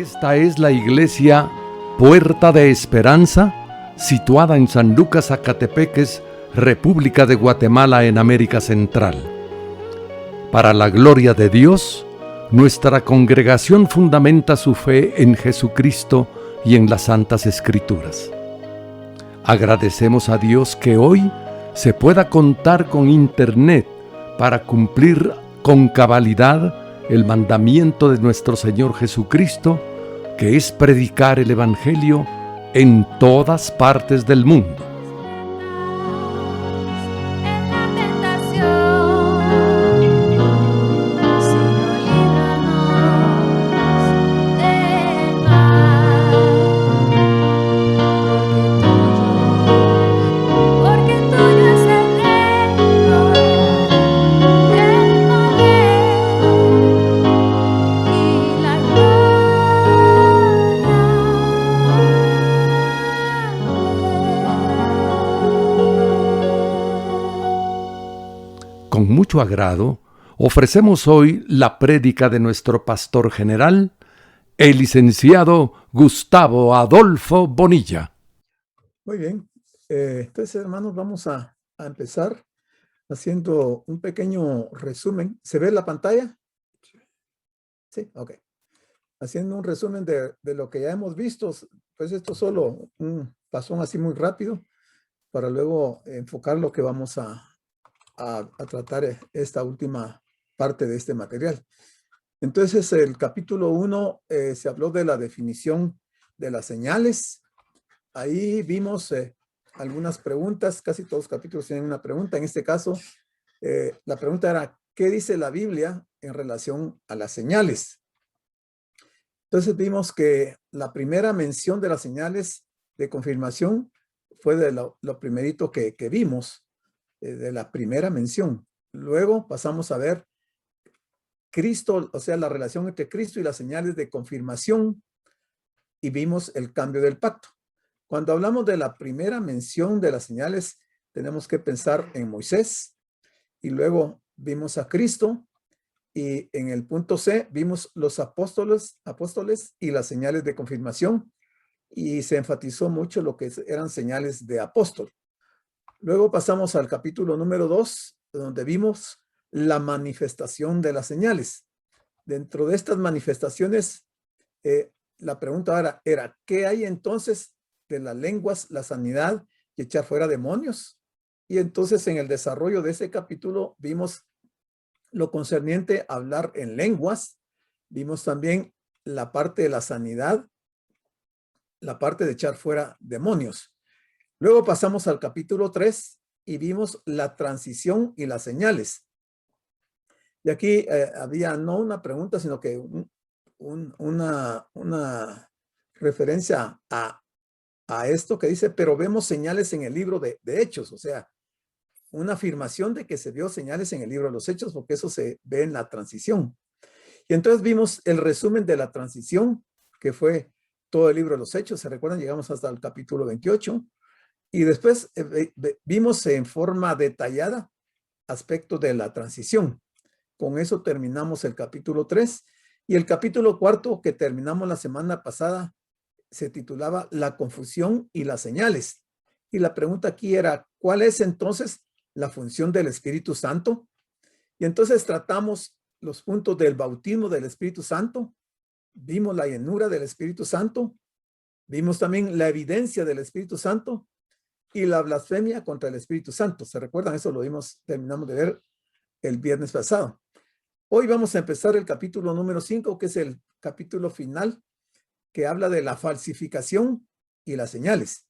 Esta es la iglesia Puerta de Esperanza, situada en San Lucas, Zacatepeques, República de Guatemala, en América Central. Para la gloria de Dios, nuestra congregación fundamenta su fe en Jesucristo y en las Santas Escrituras. Agradecemos a Dios que hoy se pueda contar con Internet para cumplir con cabalidad el mandamiento de nuestro Señor Jesucristo, que es predicar el Evangelio en todas partes del mundo. Con mucho agrado, ofrecemos hoy la prédica de nuestro pastor general, el licenciado Gustavo Adolfo Bonilla. Muy bien, entonces, hermanos, vamos a empezar haciendo un pequeño resumen. ¿Se ve la pantalla? Sí, ok. Haciendo un resumen de lo que ya hemos visto. Pues esto es solo un pasón así muy rápido para luego enfocar lo que vamos a tratar esta última parte de este material. Entonces, el capítulo 1 se habló de la definición de las señales. Ahí vimos algunas preguntas. Casi todos los capítulos tienen una pregunta. En este caso, la pregunta era, ¿qué dice la Biblia en relación a las señales? Entonces vimos que la primera mención de las señales de confirmación fue de lo primerito que vimos, de la primera mención. Luego pasamos a ver Cristo, o sea, la relación entre Cristo y las señales de confirmación, y vimos el cambio del pacto. Cuando hablamos de la primera mención de las señales, tenemos que pensar en Moisés, y luego vimos a Cristo, y en el punto C vimos los apóstoles y las señales de confirmación, y se enfatizó mucho lo que eran señales de apóstol. Luego pasamos al capítulo número 2, donde vimos la manifestación de las señales. Dentro de estas manifestaciones, la pregunta ahora era, ¿qué hay entonces de las lenguas, la sanidad y echar fuera demonios? Y entonces en el desarrollo de ese capítulo vimos lo concerniente a hablar en lenguas. Vimos también la parte de la sanidad, la parte de echar fuera demonios. Luego pasamos al capítulo 3 y vimos la transición y las señales. Y aquí había no una pregunta, sino que una referencia a esto que dice, pero vemos señales en el libro de Hechos, o sea, una afirmación de que se vio señales en el libro de los Hechos, porque eso se ve en la transición. Y entonces vimos el resumen de la transición, que fue todo el libro de los Hechos. ¿Se recuerdan? Llegamos hasta el capítulo 28. Y después vimos en forma detallada aspectos de la transición. Con eso terminamos el capítulo 3. Y el capítulo 4, que terminamos la semana pasada, se titulaba La confusión y las señales. Y la pregunta aquí era, ¿cuál es entonces la función del Espíritu Santo? Y entonces tratamos los puntos del bautismo del Espíritu Santo. Vimos la llenura del Espíritu Santo. Vimos también la evidencia del Espíritu Santo y la blasfemia contra el Espíritu Santo. ¿Se recuerdan? Eso lo vimos, terminamos de ver el viernes pasado. Hoy vamos a empezar el capítulo número 5, que es el capítulo final, que habla de la falsificación y las señales.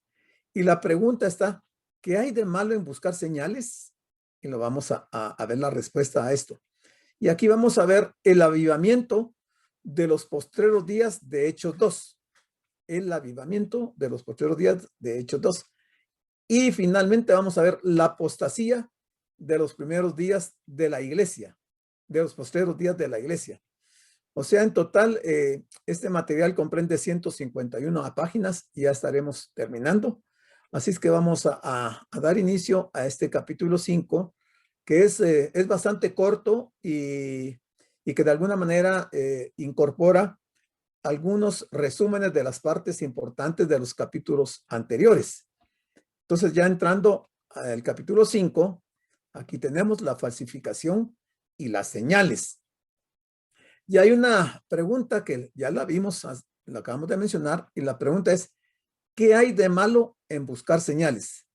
Y la pregunta está, ¿qué hay de malo en buscar señales? Y lo vamos a ver la respuesta a esto. Y aquí vamos a ver el avivamiento de los postreros días de Hechos 2. El avivamiento de los postreros días de Hechos 2. Y finalmente vamos a ver la apostasía de los primeros días de la iglesia, de los postreros días de la iglesia. O sea, en total, este material comprende 151 páginas y ya estaremos terminando. Así es que vamos a dar inicio a este capítulo 5, que es bastante corto y que de alguna manera incorpora algunos resúmenes de las partes importantes de los capítulos anteriores. Entonces, ya entrando al capítulo 5, aquí tenemos la falsificación y las señales. Y hay una pregunta que ya la vimos, la acabamos de mencionar, y la pregunta es, ¿qué hay de malo en buscar señales?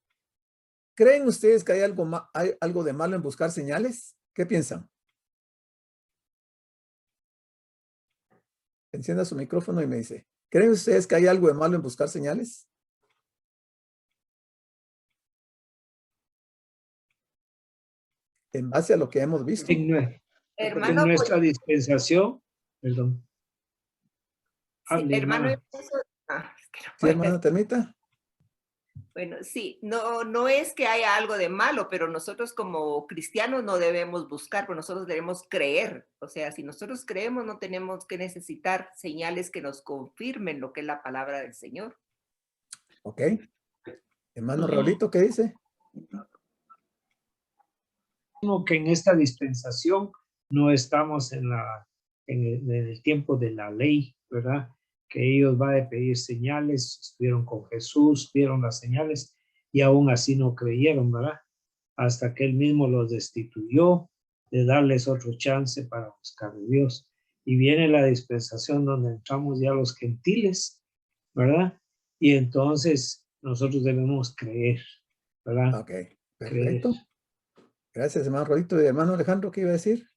¿Creen ustedes que hay algo de malo en buscar señales? ¿Qué piensan? Encienda su micrófono y me dice, ¿creen ustedes que hay algo de malo en buscar señales? En base a lo que hemos visto. En nuestra dispensación, perdón. Sí, hermano, es que no Sí, hermano, termita. Bueno, sí, no es que haya algo de malo, pero nosotros como cristianos no debemos buscar, pero nosotros debemos creer. O sea, si nosotros creemos, no tenemos que necesitar señales que nos confirmen lo que es la palabra del Señor. Ok. Hermano Raulito, ¿qué dice? Como que en esta dispensación no estamos en el tiempo de la ley, ¿verdad? Que ellos van a pedir señales, estuvieron con Jesús, vieron las señales y aún así no creyeron, ¿verdad? Hasta que él mismo los destituyó de darles otro chance para buscar a Dios. Y viene la dispensación donde entramos ya los gentiles, ¿verdad? Y entonces nosotros debemos creer, ¿verdad? Ok, perfecto. Creer. Gracias, hermano Raulito. Y hermano Alejandro, ¿qué iba a decir?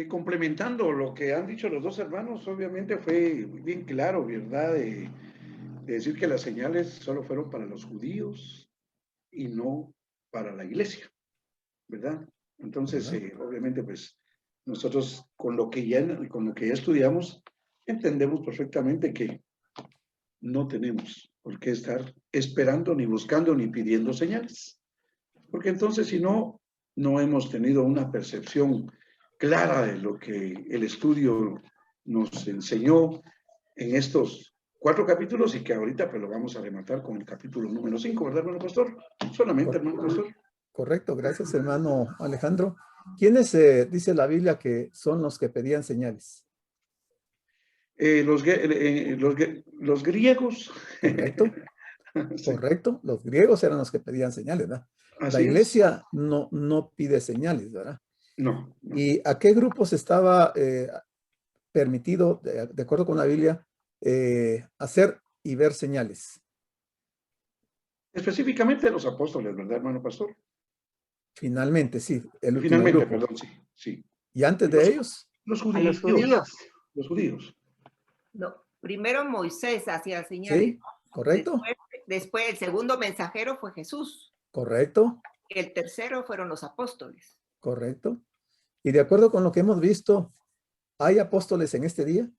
Complementando lo que han dicho los dos hermanos, obviamente fue bien claro, ¿verdad? De decir que las señales solo fueron para los judíos y no para la iglesia, ¿verdad? Entonces, obviamente, pues nosotros con lo que ya estudiamos, entendemos perfectamente que no tenemos por qué estar esperando, ni buscando, ni pidiendo señales. Porque entonces, si no, no hemos tenido una percepción clara de lo que el estudio nos enseñó en estos 4 capítulos y que ahorita pues lo vamos a rematar con el capítulo número 5, ¿verdad, hermano pastor? Solamente, hermano pastor. Correcto, gracias, hermano Alejandro. ¿Quiénes dice la Biblia que son los que pedían señales? Los griegos. Correcto. Sí. Correcto, los griegos eran los que pedían señales, ¿verdad? La iglesia no pide señales, ¿verdad? No. ¿Y a qué grupos estaba permitido, de acuerdo con la Biblia, hacer y ver señales? Específicamente los apóstoles, ¿verdad, hermano pastor? Finalmente, sí. El último Finalmente, grupo. Perdón, sí. ¿Y antes de ellos? Los judíos. Los judíos. No, primero Moisés hacía señales. Sí, correcto. Después el segundo mensajero fue Jesús. Correcto. El tercero fueron los apóstoles. Correcto. Y de acuerdo con lo que hemos visto, ¿hay apóstoles en este día?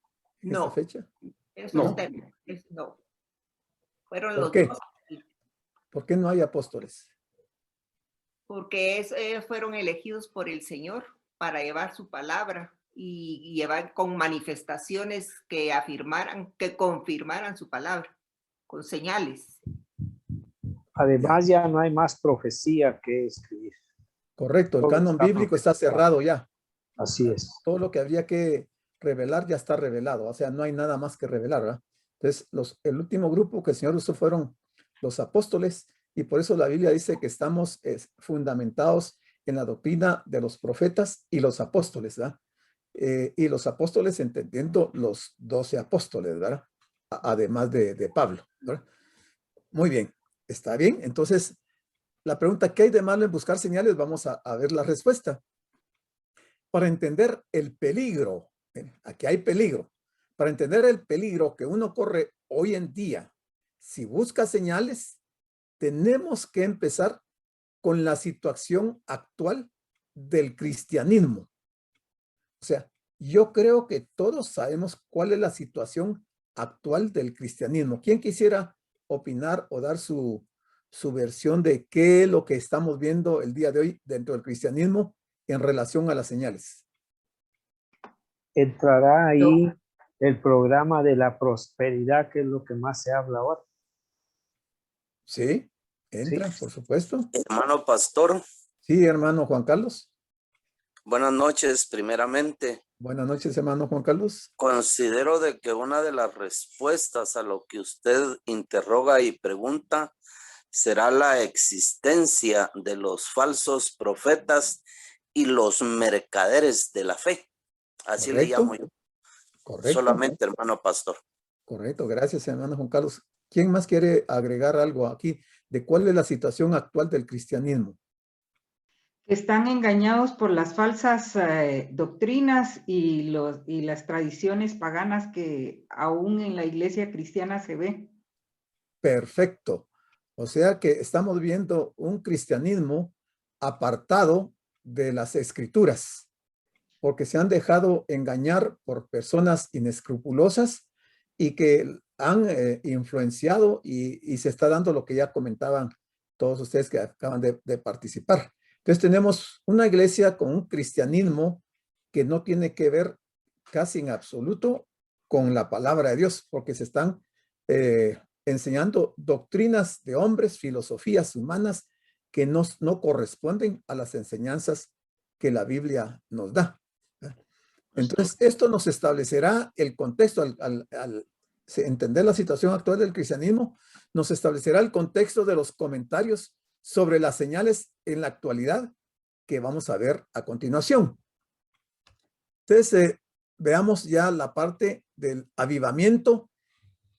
¿En esta fecha? No. Fueron ¿Por los qué? dos. ¿Por qué no hay apóstoles? Porque fueron elegidos por el Señor para llevar su palabra y llevar con manifestaciones que confirmaran su palabra, con señales. Además, ya no hay más profecía que escribir. Correcto, el canon bíblico está cerrado ya. Así es. Todo lo que habría que revelar ya está revelado, o sea, no hay nada más que revelar, ¿verdad? Entonces, el último grupo que el Señor usó fueron los apóstoles, y por eso la Biblia dice que estamos fundamentados en la doctrina de los profetas y los apóstoles, ¿verdad? Y los apóstoles entendiendo los 12 apóstoles, ¿verdad? Además de Pablo, ¿verdad? Muy bien, está bien. Entonces, la pregunta, ¿qué hay de malo en buscar señales? Vamos a ver la respuesta. Para entender el peligro, aquí hay peligro, para entender el peligro que uno corre hoy en día, si busca señales, tenemos que empezar con la situación actual del cristianismo. O sea, yo creo que todos sabemos cuál es la situación actual del cristianismo. ¿Quién quisiera opinar o dar su versión de qué es lo que estamos viendo el día de hoy dentro del cristianismo en relación a las señales? Entrará ahí el programa de la prosperidad, que es lo que más se habla ahora. Sí, entra, por supuesto. Hermano pastor. Sí, hermano Juan Carlos. Buenas noches, primeramente. Buenas noches, hermano Juan Carlos. Considero de que una de las respuestas a lo que usted interroga y pregunta será la existencia de los falsos profetas y los mercaderes de la fe. Así le Correcto. llamo yo. Correcto. Solamente, hermano pastor. Correcto, gracias, hermano Juan Carlos. ¿Quién más quiere agregar algo aquí de cuál es la situación actual del cristianismo? Están engañados por las falsas doctrinas y las tradiciones paganas que aún en la iglesia cristiana se ve. Perfecto. O sea que estamos viendo un cristianismo apartado de las escrituras, porque se han dejado engañar por personas inescrupulosas y que han influenciado y se está dando lo que ya comentaban todos ustedes que acaban de participar. Entonces tenemos una iglesia con un cristianismo que no tiene que ver casi en absoluto con la palabra de Dios, porque se están enseñando doctrinas de hombres, filosofías humanas que no corresponden a las enseñanzas que la Biblia nos da. Entonces, esto nos establecerá el contexto, al entender la situación actual del cristianismo, nos establecerá el contexto de los comentarios sobre las señales en la actualidad que vamos a ver a continuación. Entonces, veamos ya la parte del avivamiento,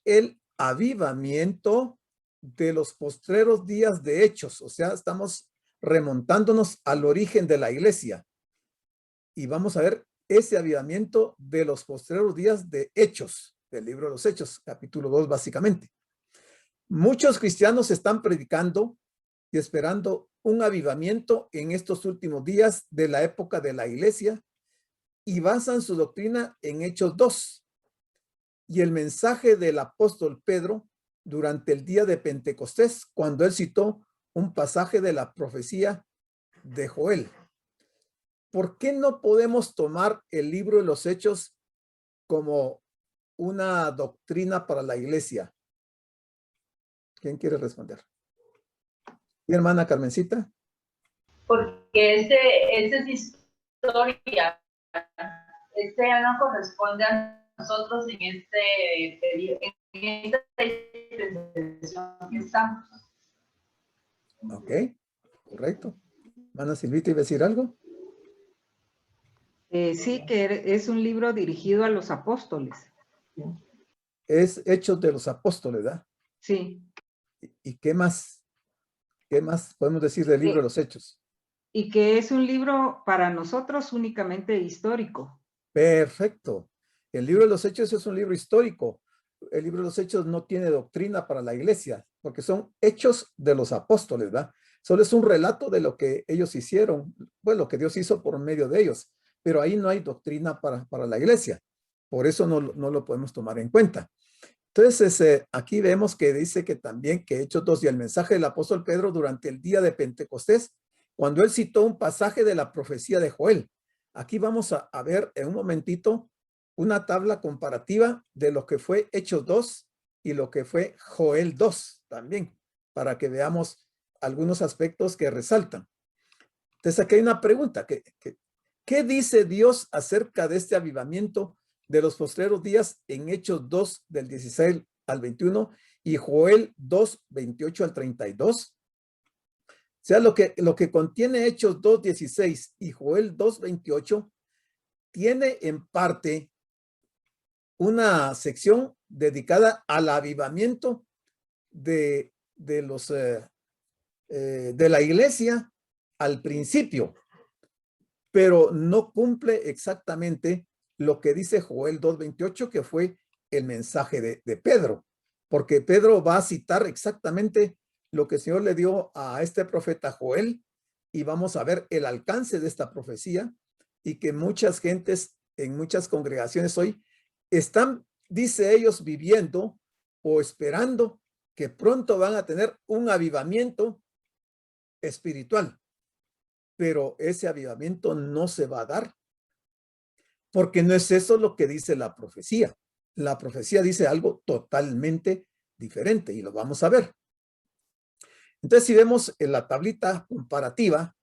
el avivamiento de los postreros días de Hechos, o sea, estamos remontándonos al origen de la iglesia y vamos a ver ese avivamiento de los postreros días de Hechos, del libro de los Hechos, capítulo 2 básicamente. Muchos cristianos están predicando y esperando un avivamiento en estos últimos días de la época de la iglesia y basan su doctrina en Hechos 2 y el mensaje del apóstol Pedro durante el día de Pentecostés, cuando él citó un pasaje de la profecía de Joel. ¿Por qué no podemos tomar el libro de los Hechos como una doctrina para la iglesia? ¿Quién quiere responder? ¿Mi hermana Carmencita? Porque ese es historia. Ya no corresponde a nosotros en este periodo, en esta dispensación que estamos. Ok, correcto. ¿Hermana Silvita iba a decir algo? Sí, que es un libro dirigido a los apóstoles. Es Hechos de los Apóstoles, ¿verdad? Sí. ¿Y qué más? ¿Qué más podemos decir del libro de los Hechos? Y que es un libro para nosotros únicamente histórico. Perfecto. El libro de los Hechos es un libro histórico. El libro de los Hechos no tiene doctrina para la iglesia, porque son hechos de los apóstoles, ¿verdad? Solo es un relato de lo que ellos hicieron, bueno, lo que Dios hizo por medio de ellos, pero ahí no hay doctrina para la iglesia. Por eso no lo podemos tomar en cuenta. Entonces, aquí vemos que dice que también que Hechos 2 y el mensaje del apóstol Pedro durante el día de Pentecostés, cuando él citó un pasaje de la profecía de Joel. Aquí vamos a ver en un momentito una tabla comparativa de lo que fue Hechos 2 y lo que fue Joel 2 también, para que veamos algunos aspectos que resaltan. Entonces, aquí hay una pregunta. ¿Qué dice Dios acerca de este avivamiento de los postreros días en Hechos 2 del 16 al 21 y Joel 2, 28 al 32? O sea, lo que contiene Hechos 2, 16 y Joel 2, 28 tiene en parte una sección dedicada al avivamiento de la iglesia al principio, pero no cumple exactamente lo que dice Joel 2:28, que fue el mensaje de Pedro, porque Pedro va a citar exactamente lo que el Señor le dio a este profeta Joel y vamos a ver el alcance de esta profecía y que muchas gentes en muchas congregaciones hoy están, dice ellos, viviendo o esperando que pronto van a tener un avivamiento espiritual, pero ese avivamiento no se va a dar porque no es eso lo que dice la profecía. La profecía dice algo totalmente diferente y lo vamos a ver. Entonces, si vemos en la tablita comparativa,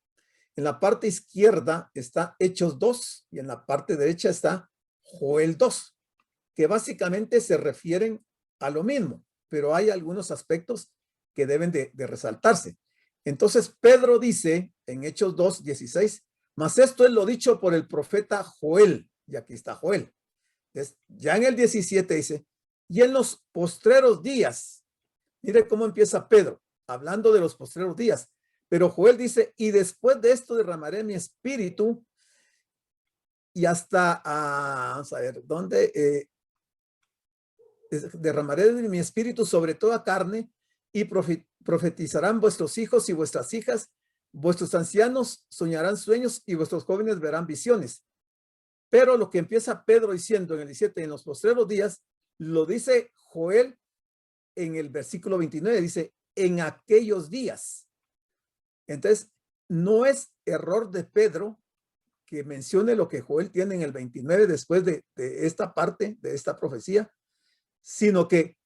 En la parte izquierda está Hechos 2 y en la parte derecha está Joel 2, que básicamente se refieren a lo mismo, pero hay algunos aspectos que deben de resaltarse. Entonces Pedro dice en Hechos 2:16, mas esto es lo dicho por el profeta Joel, y aquí está Joel. Ya en el 17 dice, y en los postreros días, mire cómo empieza Pedro, hablando de los postreros días, pero Joel dice, y después de esto derramaré mi espíritu, y hasta, vamos a ver, ¿dónde? Derramaré mi espíritu sobre toda carne, y profetizarán vuestros hijos y vuestras hijas, vuestros ancianos soñarán sueños, y vuestros jóvenes verán visiones. Pero lo que empieza Pedro diciendo en el 17, en los postreros días, lo dice Joel en el versículo 29, dice, en aquellos días. Entonces, no es error de Pedro que mencione lo que Joel tiene en el 29 después de esta parte, de esta profecía, sino que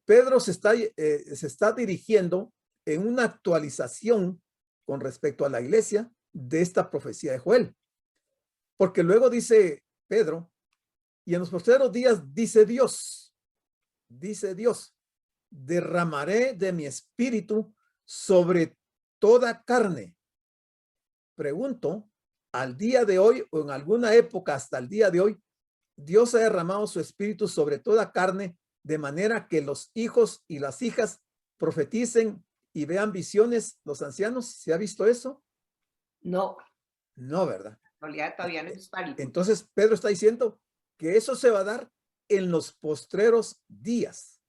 Pedro se está dirigiendo en una actualización con respecto a la iglesia de esta profecía de Joel. Porque luego dice Pedro, y en los postreros días dice Dios, derramaré de mi espíritu sobre toda carne. Pregunto, al día de hoy o en alguna época hasta el día de hoy, Dios ha derramado su espíritu sobre toda carne de manera que los hijos y las hijas profeticen y vean visiones, los ancianos. ¿Se ha visto eso? No, No, ¿verdad? todavía no es válido. Entonces Pedro está diciendo que eso se va a dar en los postreros días.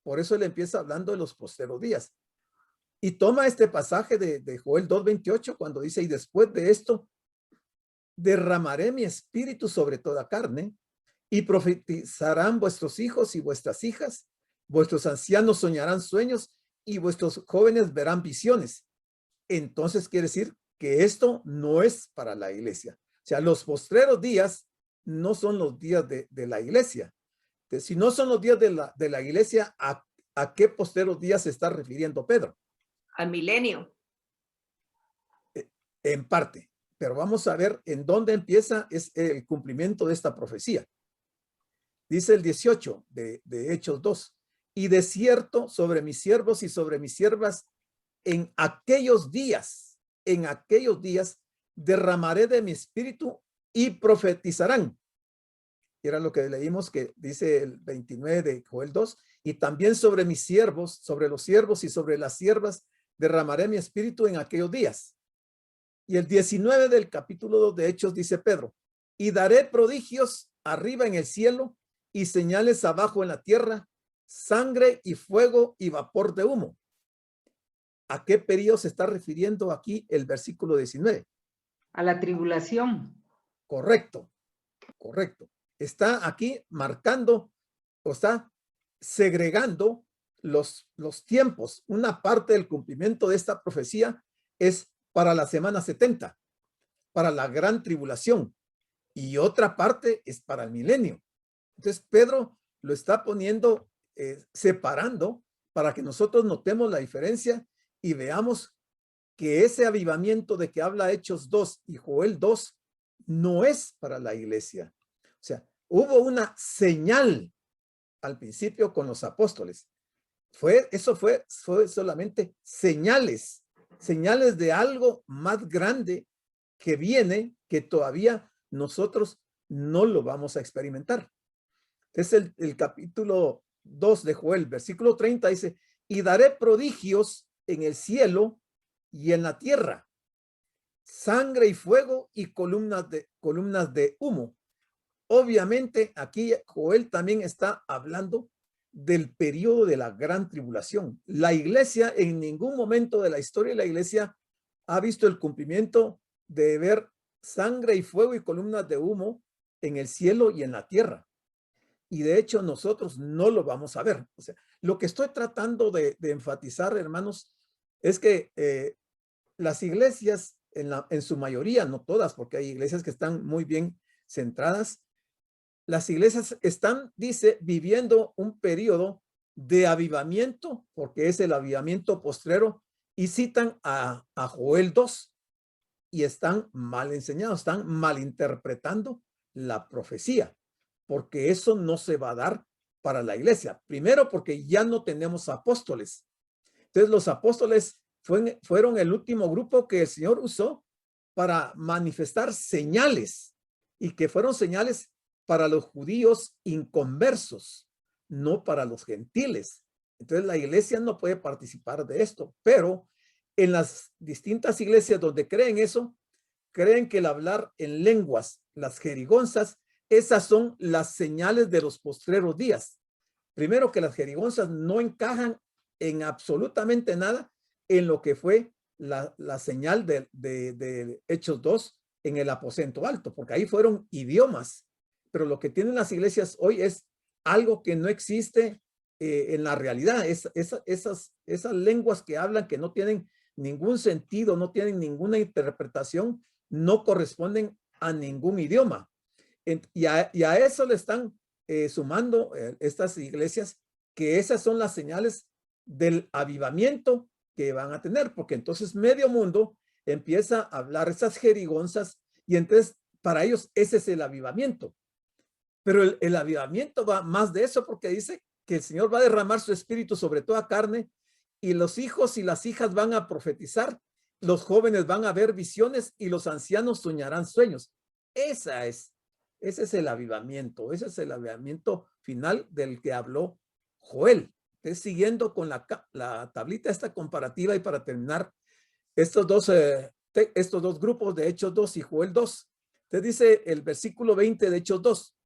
Por eso él empieza hablando de los postreros días. Y toma este pasaje de Joel 2:28 cuando dice, y después de esto, derramaré mi espíritu sobre toda carne, y profetizarán vuestros hijos y vuestras hijas, vuestros ancianos soñarán sueños, y vuestros jóvenes verán visiones. Entonces quiere decir que esto no es para la iglesia. O sea, los postreros días no son los días de la iglesia. Entonces, si no son los días de la iglesia, ¿a qué postreros días se está refiriendo Pedro? Al milenio. En parte, pero vamos a ver en dónde empieza es el cumplimiento de esta profecía. Dice el 18 de Hechos 2, y de cierto sobre mis siervos y sobre mis siervas en aquellos días derramaré de mi espíritu y profetizarán. Era lo que leímos que dice el 29 de Joel 2, y también sobre mis siervos, sobre los siervos y sobre las siervas derramaré mi espíritu en aquellos días. Y el 19 del capítulo 2 de Hechos dice Pedro, y daré prodigios arriba en el cielo y señales abajo en la tierra, sangre y fuego y vapor de humo. ¿A qué periodo se está refiriendo aquí el versículo 19? A la tribulación. Correcto. Está aquí marcando o está segregando los tiempos. Una parte del cumplimiento de esta profecía es para la semana 70, para la gran tribulación, y otra parte es para el milenio. Entonces Pedro lo está poniendo, separando para que nosotros notemos la diferencia y veamos que ese avivamiento de que habla Hechos 2 y Joel 2 no es para la iglesia. O sea, hubo una señal al principio con los apóstoles. Eso fue solamente señales de algo más grande que viene, que todavía nosotros no lo vamos a experimentar. Es el capítulo 2 de Joel, versículo 30 dice, y daré prodigios en el cielo y en la tierra, sangre y fuego y columnas de humo. Obviamente aquí Joel también está hablando del periodo de la gran tribulación. La iglesia en ningún momento de la historia de la iglesia ha visto el cumplimiento de ver sangre y fuego y columnas de humo en el cielo y en la tierra. Y de hecho nosotros no lo vamos a ver. O sea, lo que estoy tratando de enfatizar, hermanos, es que las iglesias en su mayoría, no todas, porque hay iglesias que están muy bien centradas, las iglesias están, dice, viviendo un periodo de avivamiento, porque es el avivamiento postrero, y citan a Joel 2. y están mal enseñados, están malinterpretando la profecía, porque eso no se va a dar para la iglesia. Primero, porque ya no tenemos apóstoles. Entonces, los apóstoles fueron el último grupo que el Señor usó para manifestar señales, y que fueron señales para los judíos inconversos, no para los gentiles. Entonces, la iglesia no puede participar de esto, pero en las distintas iglesias donde creen eso, creen que el hablar en lenguas, las jerigonzas, esas son las señales de los postreros días. Primero, que las jerigonzas no encajan en absolutamente nada en lo que fue la señal de Hechos 2 en el aposento alto, porque ahí fueron idiomas, pero lo que tienen las iglesias hoy es algo que no existe en la realidad. Esas lenguas que hablan, que no tienen ningún sentido, no tienen ninguna interpretación, no corresponden a ningún idioma. Y a eso le están sumando estas iglesias, que esas son las señales del avivamiento que van a tener, porque entonces medio mundo empieza a hablar esas jerigonzas, y entonces para ellos ese es el avivamiento. Pero el avivamiento va más de eso, porque dice que el Señor va a derramar su espíritu sobre toda carne, y los hijos y las hijas van a profetizar, los jóvenes van a ver visiones, y los ancianos soñarán sueños. Ese es el avivamiento, ese es el avivamiento final del que habló Joel. Entonces, siguiendo con la tablita esta comparativa, y para terminar, estos dos grupos de Hechos 2 y Joel 2. Entonces dice el versículo 20 de Hechos 2,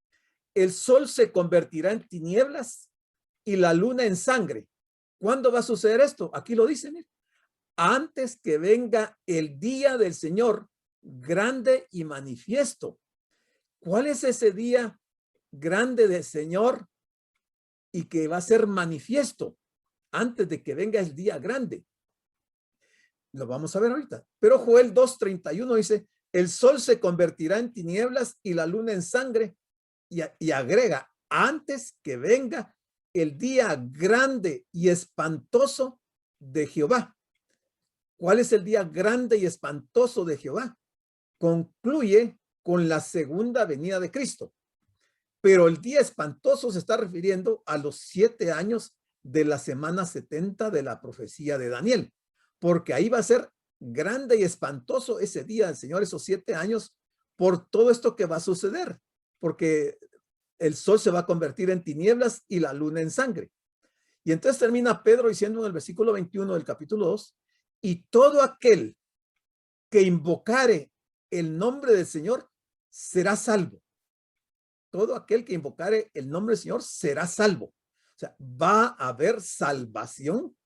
el sol se convertirá en tinieblas y la luna en sangre. ¿Cuándo va a suceder esto? Aquí lo dice, mire. Antes que venga el día del Señor grande y manifiesto. ¿Cuál es ese día grande del Señor y que va a ser manifiesto antes de que venga el día grande? Lo vamos a ver ahorita. Pero Joel 2:31 dice, el sol se convertirá en tinieblas y la luna en sangre, y agrega, antes que venga el día grande y espantoso de Jehová. ¿Cuál es el día grande y espantoso de Jehová? Concluye con la segunda venida de Cristo. Pero el día espantoso se está refiriendo a los 7 años de la semana 70 de la profecía de Daniel, porque ahí va a ser grande y espantoso ese día del Señor, esos 7 años, por todo esto que va a suceder, porque el sol se va a convertir en tinieblas y la luna en sangre. Y entonces termina Pedro diciendo en el versículo 21 del capítulo 2, y todo aquel que invocare el nombre del Señor será salvo. Todo aquel que invocare el nombre del Señor será salvo. O sea, va a haber salvación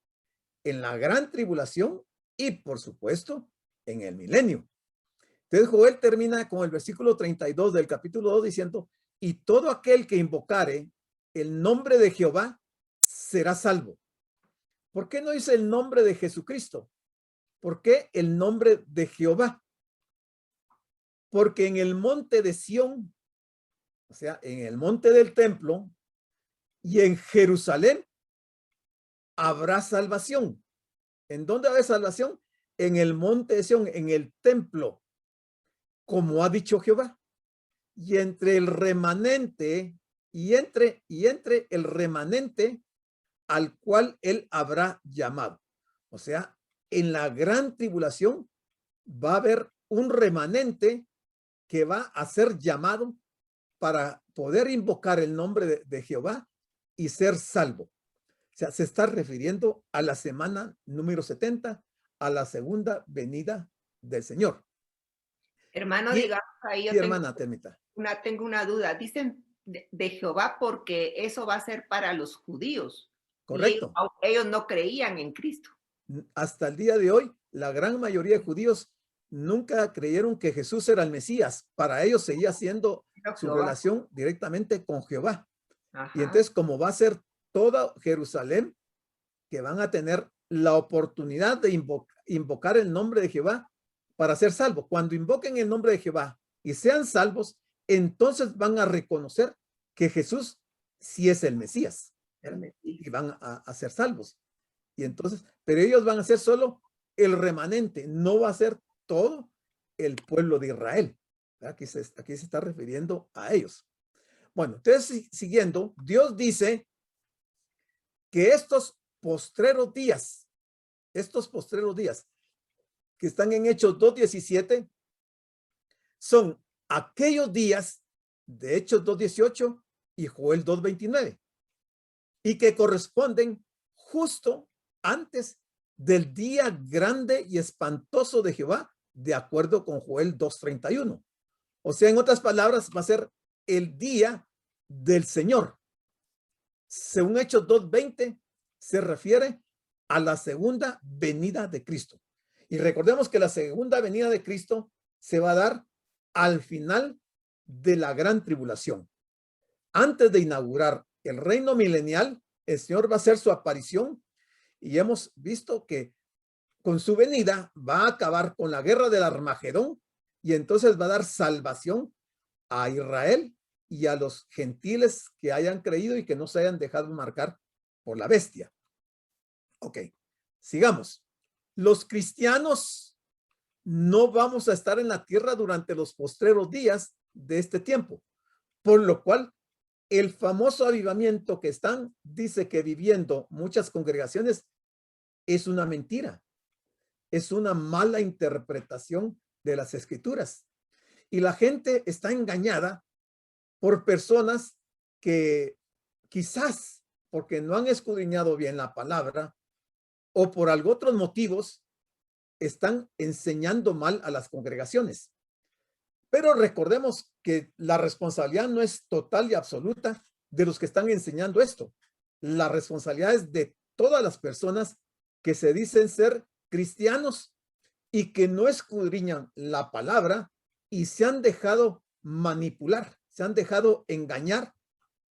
en la gran tribulación y, por supuesto, en el milenio. Entonces Joel termina con el versículo 32 del capítulo 2 diciendo, y todo aquel que invocare el nombre de Jehová será salvo. ¿Por qué no dice el nombre de Jesucristo? ¿Por qué el nombre de Jehová? Porque en el monte de Sión, o sea, en el monte del templo y en Jerusalén, habrá salvación. ¿En dónde habrá salvación? En el monte de Sión, en el templo, como ha dicho Jehová. Y entre el remanente, y entre el remanente al cual él habrá llamado. O sea, en la gran tribulación va a haber un remanente que va a ser llamado para poder invocar el nombre de Jehová y ser salvo. O sea, se está refiriendo a la semana número 70, a la segunda venida del Señor. Hermano, Y, digamos, ahí yo sí, hermana, termita. tengo una duda. Dicen de Jehová porque eso va a ser para los judíos. Correcto. Y ellos no creían en Cristo. Hasta el día de hoy, la gran mayoría de judíos nunca creyeron que Jesús era el Mesías. Para ellos seguía siendo su relación directamente con Jehová. Ajá. Y entonces, como va a ser toda Jerusalén, que van a tener la oportunidad de invocar el nombre de Jehová para ser salvos. Cuando invoquen el nombre de Jehová y sean salvos, entonces van a reconocer que Jesús sí es el Mesías. Y van a ser salvos. Y entonces, pero ellos van a ser solo el remanente, no va a ser todo el pueblo de Israel. Aquí se está refiriendo a ellos. Bueno, entonces siguiendo, Dios dice que estos postreros días que están en Hechos 2:17 son aquellos días de Hechos 2:18 y Joel 2:29 y que corresponden justo antes del día grande y espantoso de Jehová, de acuerdo con Joel 2:31. O sea, en otras palabras, va a ser el día del Señor. Según Hechos 2:20, se refiere a la segunda venida de Cristo. Y recordemos que la segunda venida de Cristo se va a dar al final de la gran tribulación. Antes de inaugurar el reino milenial, el Señor va a hacer su aparición y hemos visto que con su venida va a acabar con la guerra del Armagedón y entonces va a dar salvación a Israel y a los gentiles que hayan creído y que no se hayan dejado marcar por la bestia. Ok, sigamos. Los cristianos no vamos a estar en la tierra durante los postreros días de este tiempo, por lo cual el famoso avivamiento que están, dice que viviendo muchas congregaciones, es una mentira, es una mala interpretación de las escrituras. Y la gente está engañada por personas que quizás porque no han escudriñado bien la palabra o por algo otros motivos están enseñando mal a las congregaciones. Pero recordemos que la responsabilidad no es total y absoluta de los que están enseñando esto. La responsabilidad es de todas las personas que se dicen ser cristianos y que no escudriñan la palabra y se han dejado manipular, se han dejado engañar,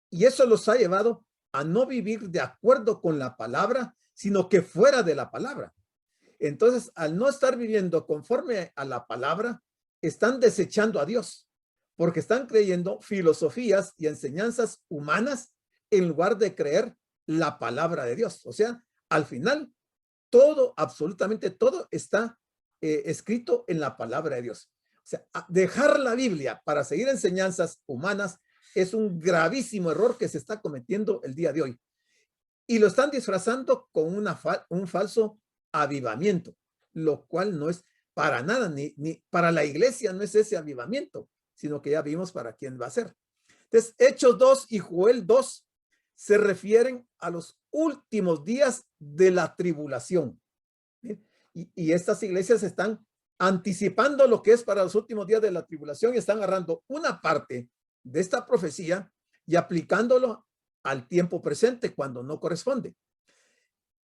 y eso los ha llevado a no vivir de acuerdo con la palabra, sino que fuera de la palabra. Entonces, al no estar viviendo conforme a la palabra, están desechando a Dios, porque están creyendo filosofías y enseñanzas humanas en lugar de creer la palabra de Dios. O sea, al final, todo, absolutamente todo está escrito en la palabra de Dios. O sea, dejar la Biblia para seguir enseñanzas humanas es un gravísimo error que se está cometiendo el día de hoy. Y lo están disfrazando con un falso avivamiento, lo cual no es para nada, ni para la iglesia no es ese avivamiento, sino que ya vimos para quién va a ser. Entonces, Hechos 2 y Joel 2 se refieren a los últimos días de la tribulación. Y estas iglesias están anticipando lo que es para los últimos días de la tribulación y están agarrando una parte de esta profecía y aplicándolo al tiempo presente cuando no corresponde.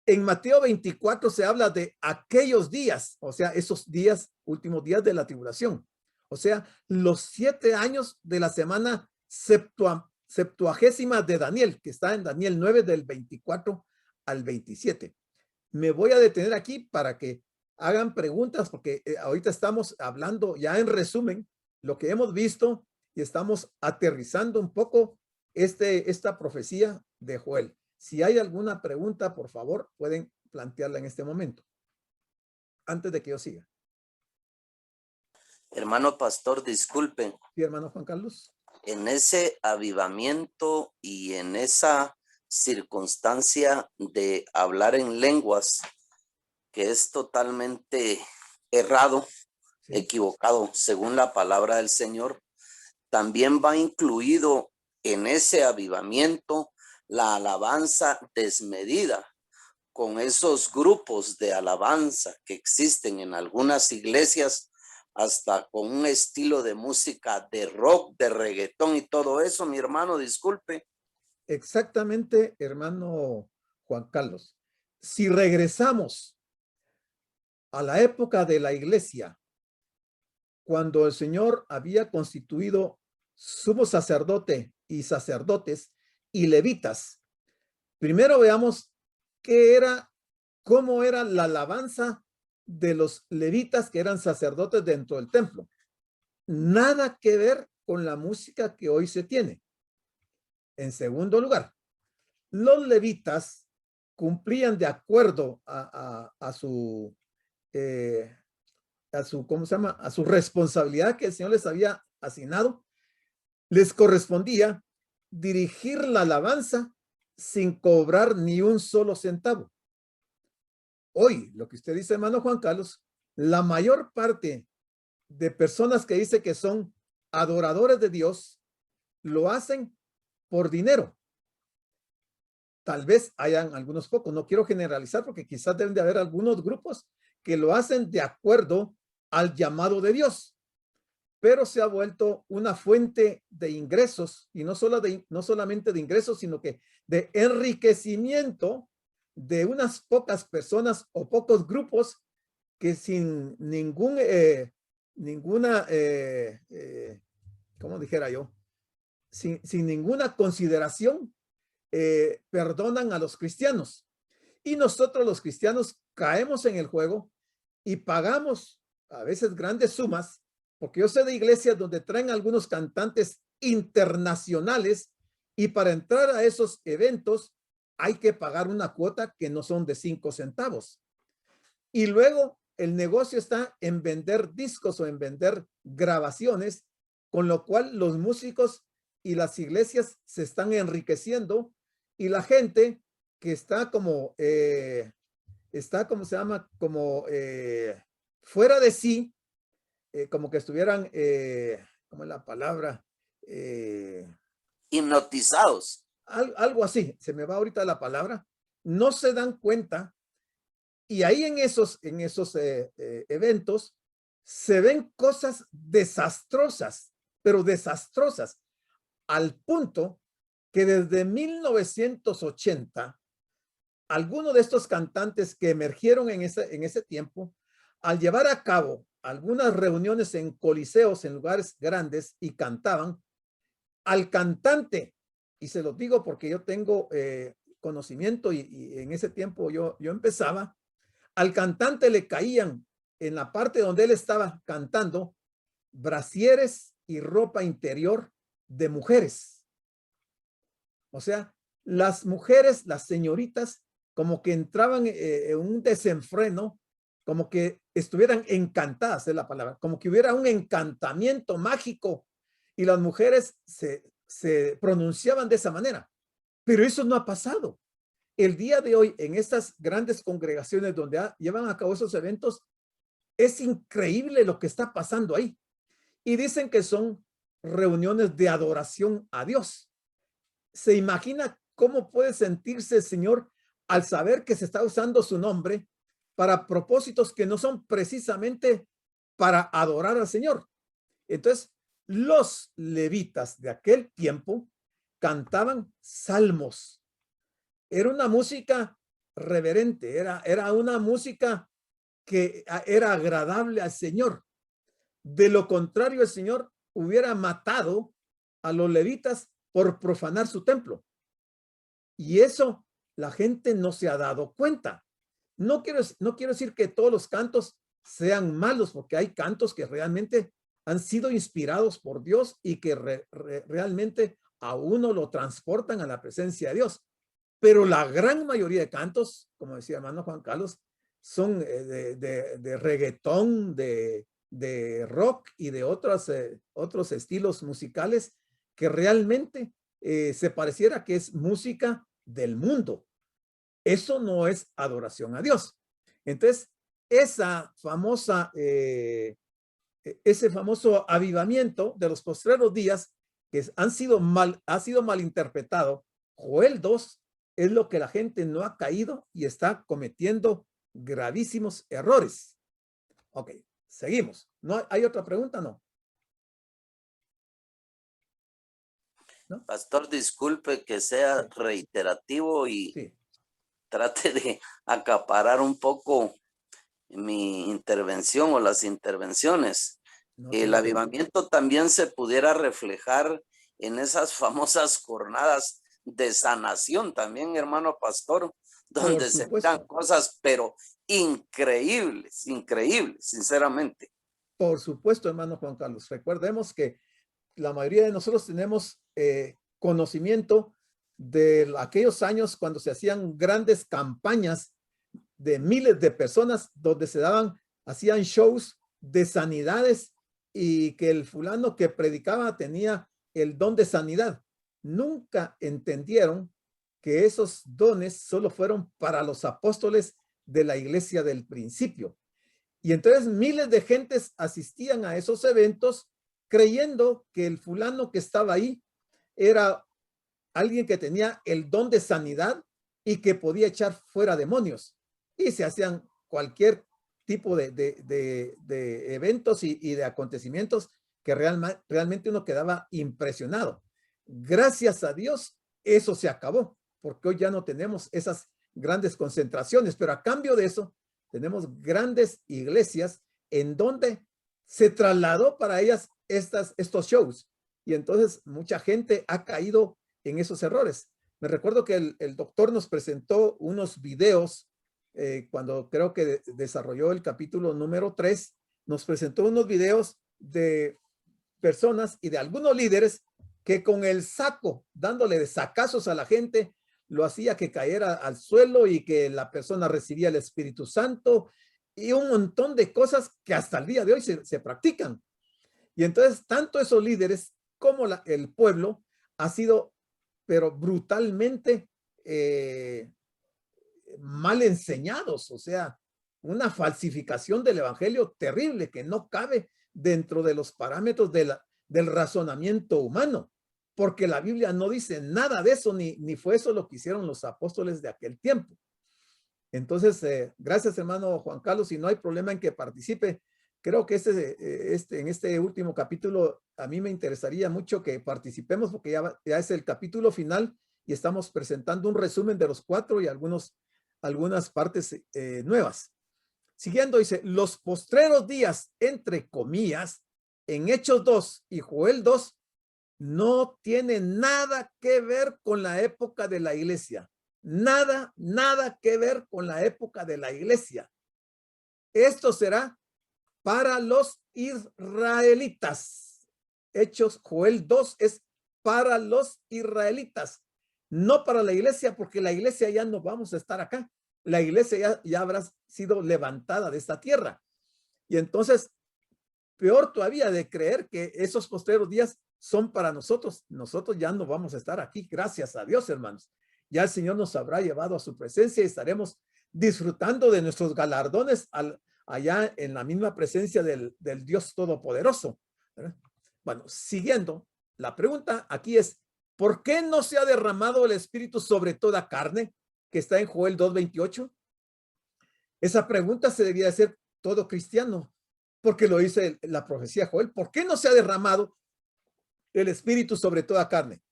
En Mateo 24 se habla de aquellos días, o sea, esos días, últimos días de la tribulación. O sea, los 7 años de la semana septuagésima de Daniel, que está en Daniel 9 del 24 al 27. Me voy a detener aquí para que hagan preguntas, porque ahorita estamos hablando ya en resumen lo que hemos visto y estamos aterrizando un poco esta profecía de Joel. Si hay alguna pregunta, por favor, pueden plantearla en este momento, antes de que yo siga. Hermano pastor, disculpen. Sí, hermano Juan Carlos. En ese avivamiento y en esa circunstancia de hablar en lenguas, que es totalmente errado, sí, equivocado, según la palabra del Señor, también va incluido en ese avivamiento la alabanza desmedida, con esos grupos de alabanza que existen en algunas iglesias, hasta con un estilo de música de rock, de reggaetón y todo eso, mi hermano, disculpe. Exactamente, hermano Juan Carlos. Si regresamos a la época de la iglesia, cuando el Señor había constituido sumo sacerdote y sacerdotes y levitas, primero veamos cómo era la alabanza de los levitas que eran sacerdotes dentro del templo. Nada que ver con la música que hoy se tiene. En segundo lugar, los levitas cumplían de acuerdo a ¿cómo se llama? A su responsabilidad que el Señor les había asignado, les correspondía dirigir la alabanza sin cobrar ni un solo centavo. Hoy, lo que usted dice, hermano Juan Carlos, la mayor parte de personas que dice que son adoradores de Dios lo hacen por dinero. Tal vez hayan algunos pocos, no quiero generalizar porque quizás deben de haber algunos grupos que lo hacen de acuerdo al llamado de Dios, pero se ha vuelto una fuente de ingresos y no solamente de ingresos, sino que de enriquecimiento de unas pocas personas o pocos grupos que sin ¿cómo dijera yo? Sin ninguna consideración, perdonan a los cristianos. Y nosotros los cristianos caemos en el juego y pagamos a veces grandes sumas, porque yo sé de iglesias donde traen algunos cantantes internacionales y para entrar a esos eventos hay que pagar una cuota que no son de 5 centavos. Y luego el negocio está en vender discos o en vender grabaciones, con lo cual los músicos y las iglesias se están enriqueciendo y la gente que está como, ¿cómo se llama? Como fuera de sí, como que estuvieran, ¿cómo es la palabra? Hipnotizados. Algo así, se me va ahorita la palabra, no se dan cuenta y ahí en esos eventos se ven cosas desastrosas, pero desastrosas, al punto que desde 1980, algunos de estos cantantes que emergieron en ese tiempo, al llevar a cabo algunas reuniones en coliseos, en lugares grandes, y cantaban, al cantante, y se lo digo porque yo tengo conocimiento y en ese tiempo yo empezaba, al cantante le caían en la parte donde él estaba cantando brasieres y ropa interior de mujeres. O sea, las mujeres, las señoritas, como que entraban en un desenfreno, como que estuvieran encantadas, es la palabra, como que hubiera un encantamiento mágico y las mujeres se pronunciaban de esa manera. Pero eso no ha pasado. El día de hoy, en estas grandes congregaciones donde llevan a cabo esos eventos, es increíble lo que está pasando ahí. Y dicen que son reuniones de adoración a Dios. ¿Se imagina cómo puede sentirse el Señor al saber que se está usando su nombre para propósitos que no son precisamente para adorar al Señor? Entonces, los levitas de aquel tiempo cantaban salmos. Era una música reverente, era una música que era agradable al Señor. De lo contrario, el Señor hubiera matado a los levitas por profanar su templo. Y eso la gente no se ha dado cuenta. No quiero decir que todos los cantos sean malos, porque hay cantos que realmente han sido inspirados por Dios y que realmente a uno lo transportan a la presencia de Dios. Pero la gran mayoría de cantos, como decía hermano Juan Carlos, son de reggaetón, de rock y de otros estilos musicales que realmente se pareciera que es música del mundo. Eso no es adoración a Dios. Entonces, ese famoso avivamiento de los postreros días que ha sido mal interpretado, Joel 2, es lo que la gente no ha caído y está cometiendo gravísimos errores. Ok, seguimos. ¿No hay otra pregunta? No. ¿No? Pastor, disculpe que sea reiterativo y trate de acaparar un poco mi intervención o las intervenciones. El avivamiento también se pudiera reflejar en esas famosas jornadas de sanación también, hermano pastor, donde se dan cosas pero increíbles, sinceramente. Por supuesto, hermano Juan Carlos. Recordemos que la mayoría de nosotros tenemos conocimiento de aquellos años cuando se hacían grandes campañas de miles de personas donde hacían shows de sanidades y que el fulano que predicaba tenía el don de sanidad. Nunca entendieron que esos dones solo fueron para los apóstoles de la iglesia del principio. Y entonces miles de gentes asistían a esos eventos creyendo que el fulano que estaba ahí era alguien que tenía el don de sanidad y que podía echar fuera demonios. Y se hacían cualquier tipo de eventos y de acontecimientos que realmente uno quedaba impresionado. Gracias a Dios, eso se acabó, porque hoy ya no tenemos esas grandes concentraciones, pero a cambio de eso, tenemos grandes iglesias en donde se trasladó para ellas estos shows. Y entonces mucha gente ha caído en esos errores. Me recuerdo que el doctor nos presentó unos videos cuando creo que desarrolló el capítulo número 3, nos presentó unos videos de personas y de algunos líderes que con el saco, dándole de sacazos a la gente, lo hacía que cayera al suelo y que la persona recibía el Espíritu Santo y un montón de cosas que hasta el día de hoy se practican. Y entonces tanto esos líderes como el pueblo ha sido, pero brutalmente mal enseñados, o sea, una falsificación del evangelio terrible que no cabe dentro de los parámetros del razonamiento humano, porque la Biblia no dice nada de eso, ni fue eso lo que hicieron los apóstoles de aquel tiempo. Entonces, gracias hermano Juan Carlos, y no hay problema en que participe. Creo que en este último capítulo a mí me interesaría mucho que participemos porque ya es el capítulo final y estamos presentando un resumen de los 4 y algunas partes nuevas. Siguiendo, dice, los postreros días, entre comillas, en Hechos 2 y Joel 2, no tiene nada que ver con la época de la iglesia. Nada que ver con la época de la iglesia. Esto será para los israelitas. Hechos, Joel 2 es para los israelitas, no para la iglesia, porque la iglesia ya no vamos a estar acá. La iglesia ya habrá sido levantada de esta tierra. Y entonces, peor todavía de creer que esos postreros días son para nosotros. Nosotros ya no vamos a estar aquí, gracias a Dios, hermanos. Ya el Señor nos habrá llevado a su presencia y estaremos disfrutando de nuestros galardones allá en la misma presencia del Dios Todopoderoso. ¿Verdad? Bueno, siguiendo, la pregunta aquí es, ¿por qué no se ha derramado el Espíritu sobre toda carne? Que está en Joel 2:28. Esa pregunta se debía hacer todo cristiano, porque lo dice la profecía Joel. ¿Por qué no se ha derramado el Espíritu sobre toda carne?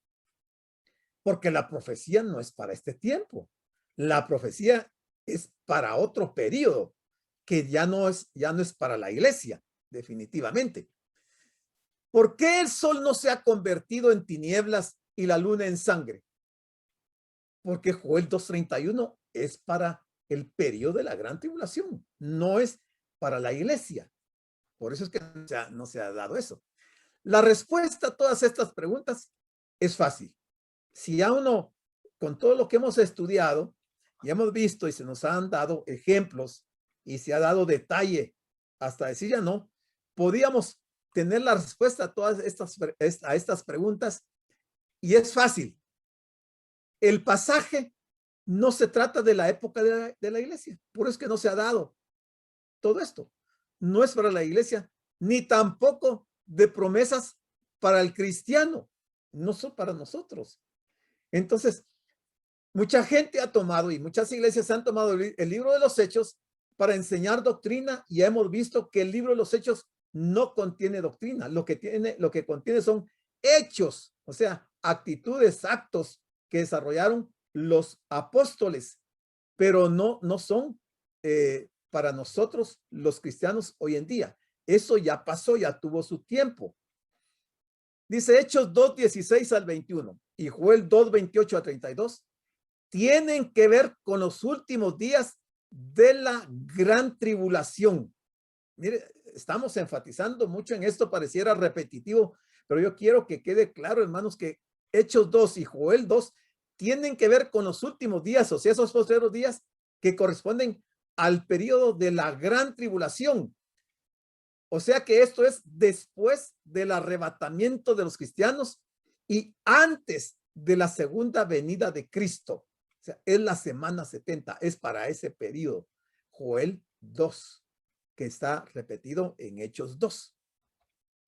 Porque la profecía no es para este tiempo. La profecía es para otro periodo, que ya no es para la iglesia, definitivamente. ¿Por qué el sol no se ha convertido en tinieblas y la luna en sangre? Porque Joel 2:31 es para el periodo de la gran tribulación, no es para la iglesia. Por eso es que no se ha dado eso. La respuesta a todas estas preguntas es fácil. Si ya uno, con todo lo que hemos estudiado, y hemos visto y se nos han dado ejemplos y se ha dado detalle hasta decir ya no, podíamos tener la respuesta a todas estas preguntas y es fácil. El pasaje no se trata de la época de la iglesia, por eso es que no se ha dado todo esto. No es para la iglesia, ni tampoco de promesas para el cristiano, no son para nosotros. Entonces, mucha gente ha tomado y muchas iglesias han tomado el libro de los Hechos para enseñar doctrina y hemos visto que el libro de los Hechos no contiene doctrina. Lo que contiene son hechos, o sea, actitudes, actos que desarrollaron los apóstoles, pero no son para nosotros los cristianos hoy en día. Eso ya pasó, ya tuvo su tiempo. Dice Hechos 2:16 al 21 y Joel 2:28 a 32 tienen que ver con los últimos días de la gran tribulación. Mire, estamos enfatizando mucho en esto, pareciera repetitivo, pero yo quiero que quede claro, hermanos, que Hechos 2 y Joel 2 tienen que ver con los últimos días, o sea, esos postreros días que corresponden al periodo de la gran tribulación. O sea que esto es después del arrebatamiento de los cristianos y antes de la segunda venida de Cristo. O sea, es la semana 70, es para ese periodo. Joel 2, que está repetido en Hechos 2.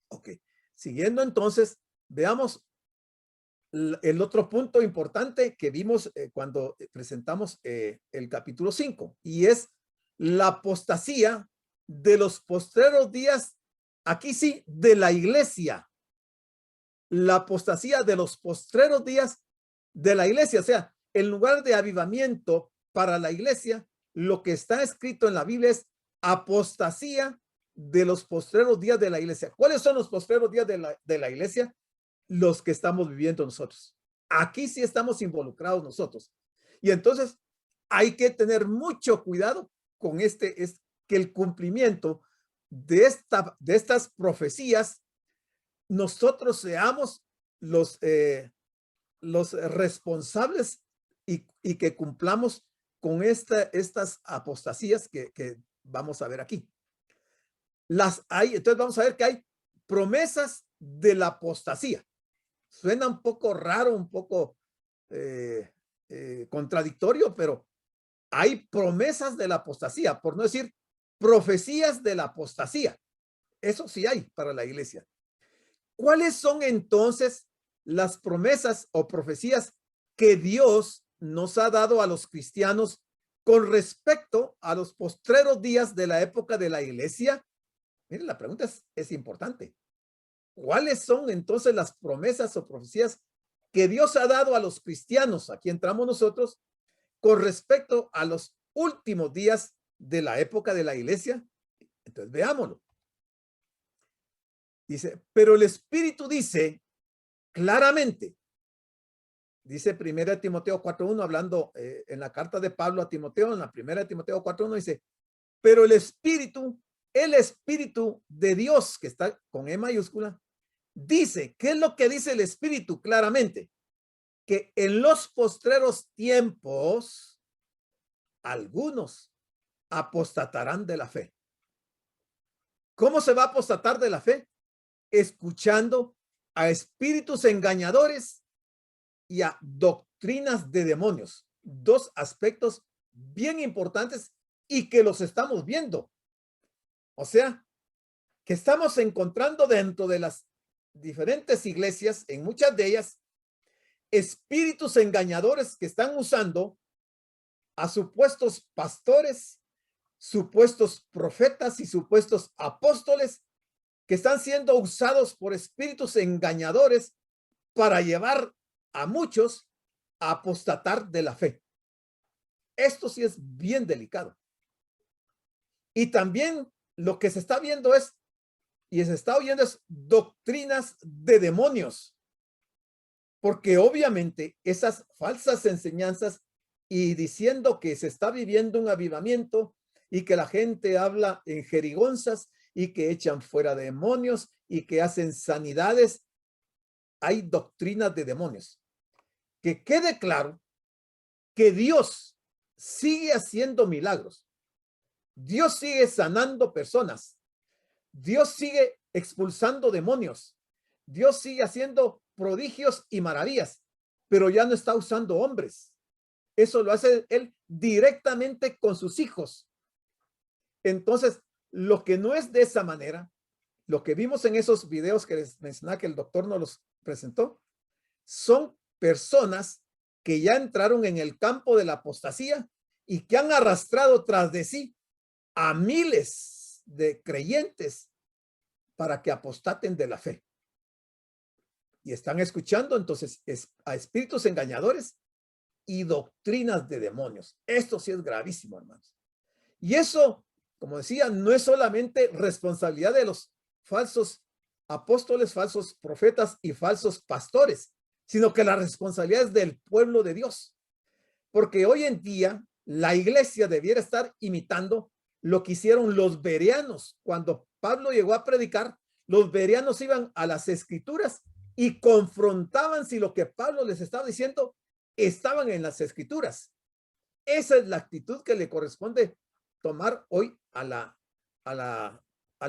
Ok, siguiendo entonces, veamos el otro punto importante que vimos cuando presentamos el capítulo 5, y es la apostasía de los postreros días, aquí sí, de la iglesia. La apostasía de los postreros días de la iglesia, o sea, en lugar de avivamiento para la iglesia, lo que está escrito en la Biblia es apostasía de los postreros días de la iglesia. ¿Cuáles son los postreros días de la iglesia? Los que estamos viviendo nosotros. Aquí sí estamos involucrados nosotros. Y entonces hay que tener mucho cuidado con es que el cumplimiento de estas profecías, nosotros seamos los responsables y que cumplamos con estas apostasías que vamos a ver aquí. Entonces vamos a ver que hay promesas de la apostasía. Suena un poco raro, un poco contradictorio, pero hay promesas de la apostasía, por no decir profecías de la apostasía. Eso sí hay para la iglesia. ¿Cuáles son entonces las promesas o profecías que Dios nos ha dado a los cristianos con respecto a los postreros días de la época de la iglesia? Miren, la pregunta es importante. ¿Cuáles son entonces las promesas o profecías que Dios ha dado a los cristianos? Aquí entramos nosotros con respecto a los últimos días de la época de la iglesia. Entonces veámoslo. Dice, pero el Espíritu dice claramente, dice 1 Timoteo 4:1, hablando en la carta de Pablo a Timoteo, en la 1 Timoteo 4:1 dice, pero el Espíritu de Dios, que está con E mayúscula, dice, ¿qué es lo que dice el Espíritu claramente? Que en los postreros tiempos, algunos apostatarán de la fe. ¿Cómo se va a apostatar de la fe? Escuchando a espíritus engañadores y a doctrinas de demonios. Dos aspectos bien importantes y que los estamos viendo. O sea, que estamos encontrando dentro de las diferentes iglesias, en muchas de ellas, espíritus engañadores que están usando a supuestos pastores, supuestos profetas y supuestos apóstoles que están siendo usados por espíritus engañadores para llevar a muchos a apostatar de la fe. Esto sí es bien delicado. Y también lo que se está viendo y se está oyendo es doctrinas de demonios. Porque obviamente esas falsas enseñanzas y diciendo que se está viviendo un avivamiento y que la gente habla en jerigonzas y que echan fuera demonios y que hacen sanidades, hay doctrinas de demonios. Que quede claro que Dios sigue haciendo milagros. Dios sigue sanando personas. Dios sigue expulsando demonios. Dios sigue haciendo prodigios y maravillas, pero ya no está usando hombres. Eso lo hace él directamente con sus hijos. Entonces, lo que no es de esa manera, lo que vimos en esos videos que les mencionaba que el doctor nos los presentó, son personas que ya entraron en el campo de la apostasía y que han arrastrado tras de sí a miles de creyentes para que apostaten de la fe. Y están escuchando entonces a espíritus engañadores y doctrinas de demonios. Esto sí es gravísimo, hermanos. Y eso, como decía, no es solamente responsabilidad de los falsos apóstoles, falsos profetas y falsos pastores, sino que la responsabilidad es del pueblo de Dios. Porque hoy en día la iglesia debiera estar imitando lo que hicieron los bereanos. Cuando Pablo llegó a predicar, los bereanos iban a las escrituras y confrontaban si lo que Pablo les estaba diciendo estaban en las escrituras. Esa es la actitud que le corresponde tomar hoy a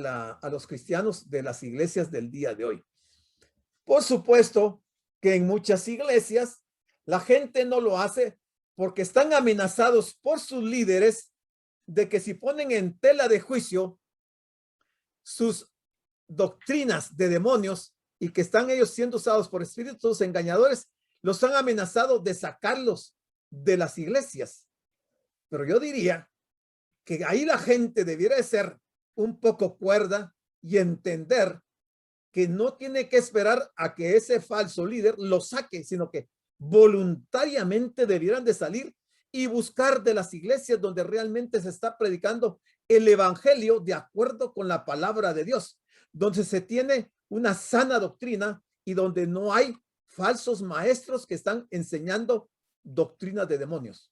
a los cristianos de las iglesias del día de hoy. Por supuesto que en muchas iglesias la gente no lo hace porque están amenazados por sus líderes de que si ponen en tela de juicio sus doctrinas de demonios y que están ellos siendo usados por espíritus engañadores, los han amenazado de sacarlos de las iglesias. Pero yo diría que ahí la gente debiera de ser un poco cuerda y entender que no tiene que esperar a que ese falso líder lo saque, sino que voluntariamente debieran de salir y buscar de las iglesias donde realmente se está predicando el evangelio de acuerdo con la palabra de Dios, donde se tiene una sana doctrina y donde no hay falsos maestros que están enseñando doctrinas de demonios.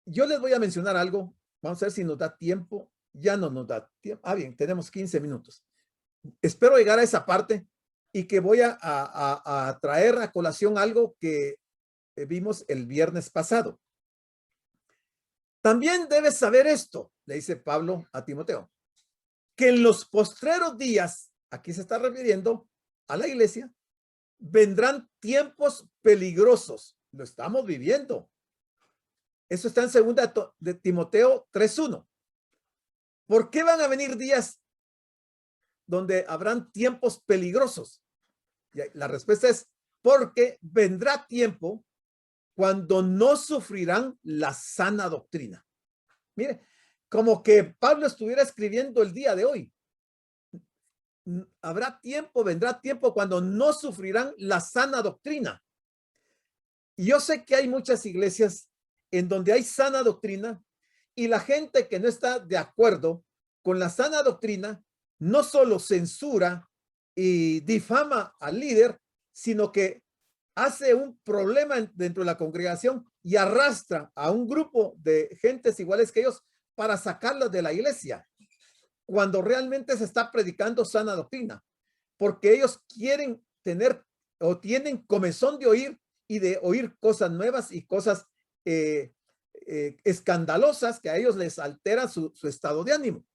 Yo les voy a mencionar algo. Vamos a ver si nos da tiempo. Ya no nos da tiempo. Ah, bien, tenemos 15 minutos. Espero llegar a esa parte y que voy a traer a colación algo que vimos el viernes pasado. También debes saber esto, le dice Pablo a Timoteo, que en los postreros días, aquí se está refiriendo a la iglesia, vendrán tiempos peligrosos. Lo estamos viviendo. Eso está en 2 de Timoteo 3:1. ¿Por qué van a venir días donde habrán tiempos peligrosos? Y la respuesta es porque vendrá tiempo cuando no sufrirán la sana doctrina. Mire, como que Pablo estuviera escribiendo el día de hoy. Vendrá tiempo cuando no sufrirán la sana doctrina. Y yo sé que hay muchas iglesias en donde hay sana doctrina y la gente que no está de acuerdo con la sana doctrina no solo censura y difama al líder, sino que hace un problema dentro de la congregación y arrastra a un grupo de gentes iguales que ellos para sacarlos de la iglesia, cuando realmente se está predicando sana doctrina, porque ellos quieren tener o tienen comezón de oír y de oír cosas nuevas y cosas escandalosas que a ellos les altera su estado de ánimo.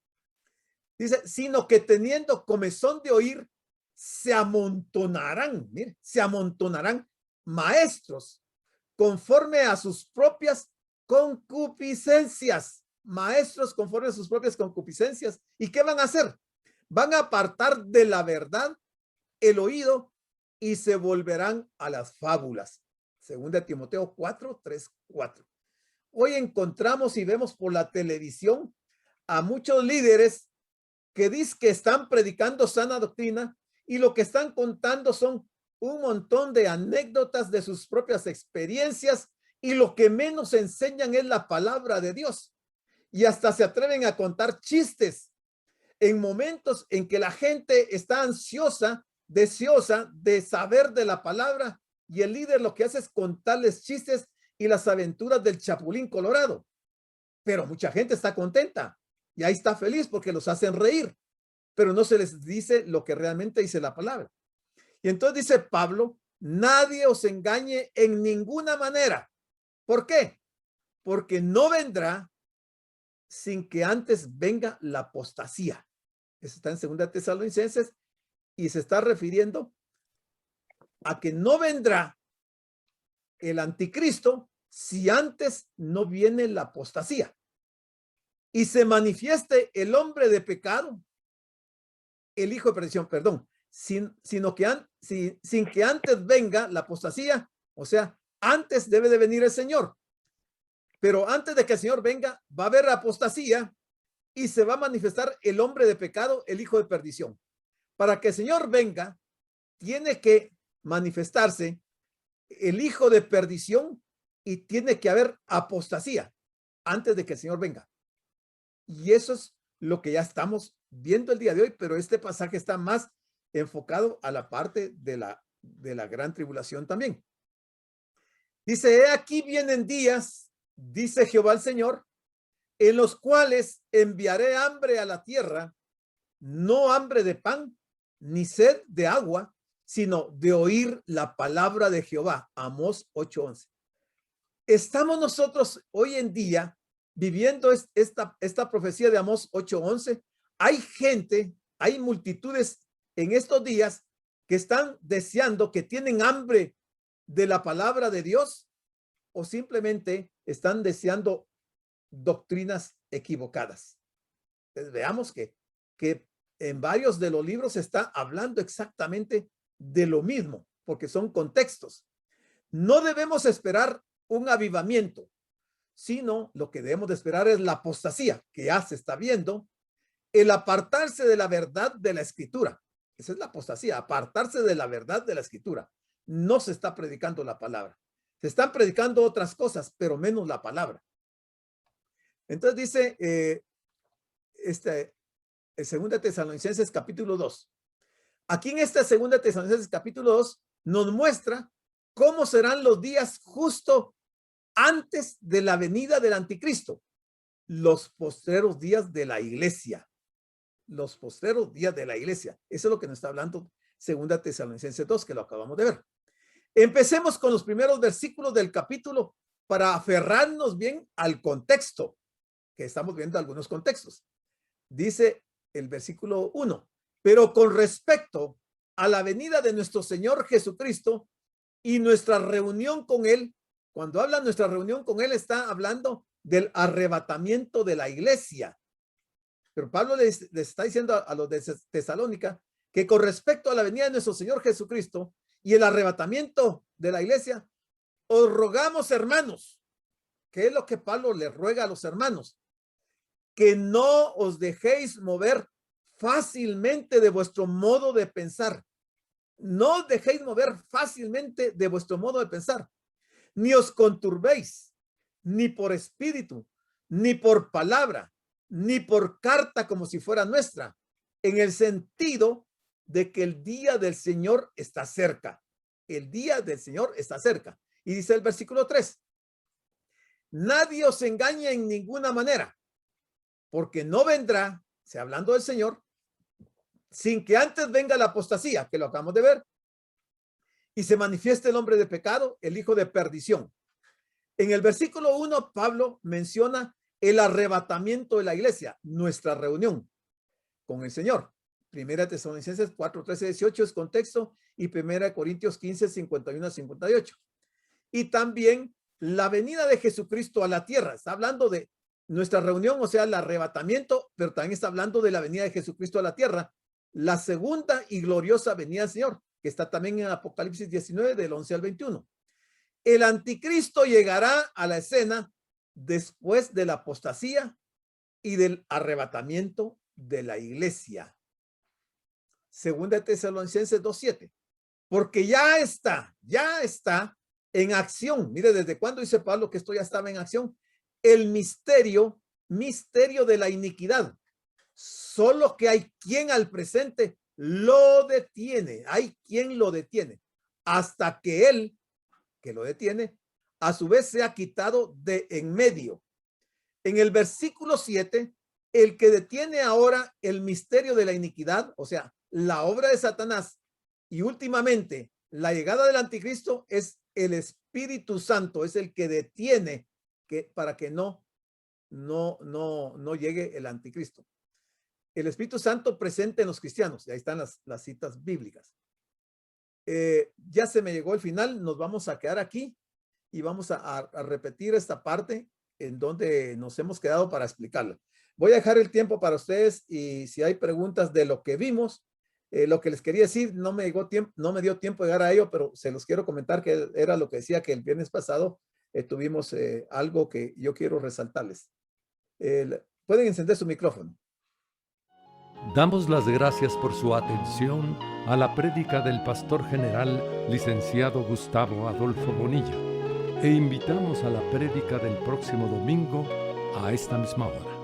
Dice, sino que teniendo comezón de oír, se amontonarán, mire, se amontonarán maestros conforme a sus propias concupiscencias. Maestros conforme a sus propias concupiscencias. ¿Y qué van a hacer? Van a apartar de la verdad el oído y se volverán a las fábulas. 2 Timoteo 4:3-4. Hoy encontramos y vemos por la televisión a muchos líderes que dicen que están predicando sana doctrina y lo que están contando son un montón de anécdotas de sus propias experiencias y lo que menos enseñan es la palabra de Dios. Y hasta se atreven a contar chistes en momentos en que la gente está ansiosa, deseosa de saber de la palabra, y el líder lo que hace es contarles chistes y las aventuras del Chapulín Colorado. Pero mucha gente está contenta y ahí está feliz porque los hacen reír, pero no se les dice lo que realmente dice la palabra. Y entonces dice Pablo, nadie os engañe en ninguna manera. ¿Por qué? Porque no vendrá sin que antes venga la apostasía. Eso está en 2 Tesalonicenses y se está refiriendo a que no vendrá el anticristo si antes no viene la apostasía y se manifieste el hombre de pecado, el hijo de perdición, perdón, sin que antes venga la apostasía, o sea, antes debe de venir el Señor. Pero antes de que el Señor venga, va a haber apostasía y se va a manifestar el hombre de pecado, el hijo de perdición. Para que el Señor venga, tiene que manifestarse el hijo de perdición y tiene que haber apostasía antes de que el Señor venga. Y eso es lo que ya estamos viendo el día de hoy, pero este pasaje está más enfocado a la parte de la gran tribulación también. Dice, he aquí vienen días, dice Jehová el Señor, en los cuales enviaré hambre a la tierra, no hambre de pan, ni sed de agua, sino de oír la palabra de Jehová. Amós 8:11. Estamos nosotros hoy en día viviendo esta profecía de Amós 8:11. Hay gente, hay multitudes en estos días que están deseando, que tienen hambre de la palabra de Dios, o simplemente están deseando doctrinas equivocadas. Entonces, veamos que en varios de los libros se está hablando exactamente de lo mismo, porque son contextos. No debemos esperar un avivamiento, sino lo que debemos de esperar es la apostasía, que ya se está viendo, el apartarse de la verdad de la Escritura. Esa es la apostasía, apartarse de la verdad de la Escritura. No se está predicando la palabra. Se están predicando otras cosas, pero menos la palabra. Entonces dice el 2 Tesalonicenses capítulo 2. Aquí en esta 2 Tesalonicenses capítulo 2 nos muestra cómo serán los días justo antes de la venida del anticristo. Los postreros días de la iglesia. Los postreros días de la iglesia. Eso es lo que nos está hablando 2 Tesalonicenses 2, que lo acabamos de ver. Empecemos con los primeros versículos del capítulo para aferrarnos bien al contexto, que estamos viendo algunos contextos. Dice el versículo 1, pero con respecto a la venida de nuestro Señor Jesucristo y nuestra reunión con Él, cuando habla nuestra reunión con Él, está hablando del arrebatamiento de la iglesia. Pero Pablo les está diciendo a los de Tesalónica que con respecto a la venida de nuestro Señor Jesucristo y el arrebatamiento de la iglesia, os rogamos, hermanos, ¿qué es lo que Pablo les ruega a los hermanos? Que no os dejéis mover fácilmente de vuestro modo de pensar. No os dejéis mover fácilmente de vuestro modo de pensar. Ni os conturbéis, ni por espíritu, ni por palabra, ni por carta como si fuera nuestra, en el sentido de que el día del Señor está cerca. El día del Señor está cerca. Y dice el versículo 3, nadie os engañe en ninguna manera, porque no vendrá, se hablando del Señor, sin que antes venga la apostasía, que lo acabamos de ver, y se manifieste el hombre de pecado, el hijo de perdición. En el versículo 1, Pablo menciona el arrebatamiento de la iglesia, nuestra reunión con el Señor. 1 Tesalonicenses 4, 13, 18 es contexto, y 1 Corintios 15, 51 a 58. Y también la venida de Jesucristo a la tierra. Está hablando de nuestra reunión, o sea, el arrebatamiento, pero también está hablando de la venida de Jesucristo a la tierra, la segunda y gloriosa venida del Señor, que está también en Apocalipsis 19, del 11 al 21. El anticristo llegará a la escena después de la apostasía y del arrebatamiento de la iglesia. 2 Tesalonicenses 2:7, porque ya está en acción. Mire, ¿desde cuándo dice Pablo que esto ya estaba en acción? El misterio de la iniquidad. Solo que hay quien al presente lo detiene. Hay quien lo detiene hasta que él, que lo detiene, a su vez sea quitado de en medio. En el versículo 7, el que detiene ahora el misterio de la iniquidad, o sea, la obra de Satanás y últimamente la llegada del anticristo, es el Espíritu Santo, es el que detiene para que no llegue el anticristo. El Espíritu Santo presente en los cristianos, y ahí están las citas bíblicas. Ya se me llegó el final, nos vamos a quedar aquí y vamos a repetir esta parte en donde nos hemos quedado para explicarla. Voy a dejar el tiempo para ustedes y si hay preguntas de lo que vimos, lo que les quería decir, no me dio tiempo de llegar a ello, pero se los quiero comentar que era lo que decía que el viernes pasado tuvimos algo que yo quiero resaltarles. Pueden encender su micrófono. Damos las gracias por su atención a la prédica del pastor general, licenciado Gustavo Adolfo Bonilla, e invitamos a la prédica del próximo domingo a esta misma hora.